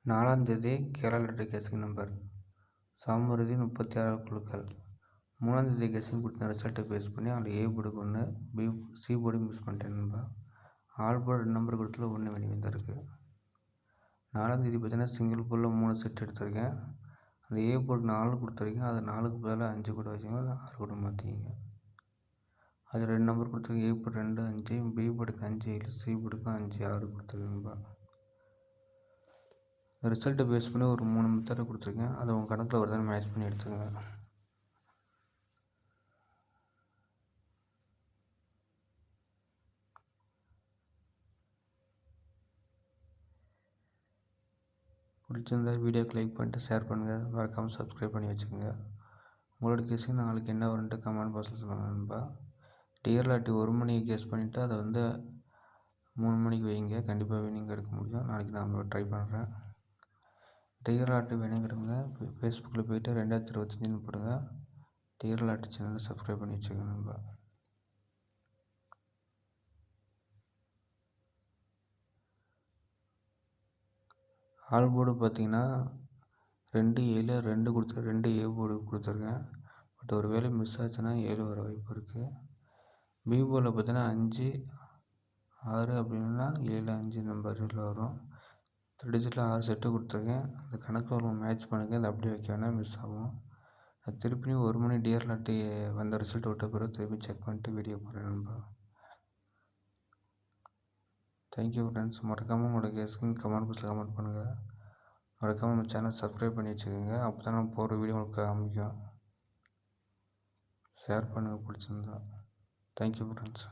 4ஆம் தேதி கேரளா லாட்டரி கேசிங் நம்பர் சாமுருதி 36 குழுக்கள். 3ஆம் தேதி கேசிங் கொடுத்த ரிசல்ட்டை பேஸ் பண்ணி அதில் ஏ போர்டுக்கு 1 சி போர்டு மிஸ் பண்ணிட்டேன் நண்பா. ஆல் போர்டு 2 நம்பர் கொடுத்துல 1 வெளியே வந்திருக்கு. 4ஆம் தேதி பார்த்தீங்கன்னா சிங்கிள் போர்டில் 3 செட் எடுத்திருக்கேன். அந்த ஏ போர்டு 4 கொடுத்துருக்கேன். அது 4க்கு பதிலாக 5 கூட வச்சுங்க, 6 கூட மாற்றிக்கிங்க. அது 2 நம்பர் கொடுத்துருக்கேன். ஏ போர்டு 2 5, பி போர்டுக்கு 5 7, சி போர்டுக்கு 5 6 கொடுத்துருக்கேன் நண்பா. ரிசல்ட்டை பேஸ் பண்ணி ஒரு 3 மெத்தடை கொடுத்துருக்கேன். அதை உங்கள் கணக்கில் வருதான்னு மேட்ச் பண்ணி எடுத்துக்கோங்க. பிடிச்சிருந்தா வீடியோக்கு லைக் பண்ணிட்டு ஷேர் பண்ணுங்கள். மறக்காமல் சப்ஸ்கிரைப் பண்ணி வச்சுக்கோங்க. உங்களோட கேஸுக்கு நாளைக்கு என்ன வரும்ன்ட்டு கமெண்ட் பாக்ஸில் சொல்லுங்கள் நண்பா. டியர் லாட்டரி 1 மணிக்கு கேஸ் பண்ணிவிட்டு அதை 3 மணிக்கு வைங்க. கண்டிப்பாக வினிங் எடுக்க முடியும். நாளைக்கு நான் ட்ரை பண்ணுறேன். டியர் லாட்டரி வேணுங்கிறவங்க ஃபேஸ்புக்கில் போய்ட்டு 2025 போடுங்க. டியர் லாட்டரி சேனலை சப்ஸ்கிரைப் பண்ணி வச்சுக்கோங்க நண்பா. ஆல் போர்டு பார்த்தீங்கன்னா 2 7 2 கொடுத்து 2 ஏ போர்டு கொடுத்துருக்கேன். பட் ஒரு வேளை மிஸ் ஆச்சுன்னா 7 வர வாய்ப்பு இருக்குது. பி போர்டில் பார்த்தீங்கன்னா 5 6 அப்படின்னா 7 5 நம்பரில் வரும். 3 டிஜிட்டில் 6 செட்டு கொடுத்துருக்கேன். அந்த கணக்கு ஒரு மேட்ச் பண்ணுங்கள். அதை அப்படியே வைக்க வேணால் மிஸ் ஆகும். அது திருப்பியும் 1 மணி டியர் லாட்டரி வந்த ரிசல்ட் விட்ட பிறகு திருப்பி செக் பண்ணிட்டு வீடியோ போடுறேன் நண்பா. Thank you friends. மறக்காமல் உங்களோட கேஸுக்கு கமெண்ட் பாக்ஸில் கமெண்ட் பண்ணுங்கள். மறக்காமல் நம்ம சேனல் சப்ஸ்கிரைப் பண்ணி வச்சுக்கோங்க. அப்போ தான் நம்ம போகிற வீடியோ உங்களுக்கு காமிக்கும். ஷேர் பண்ணுங்கள் பிடிச்சிருந்தா. Thank you friends.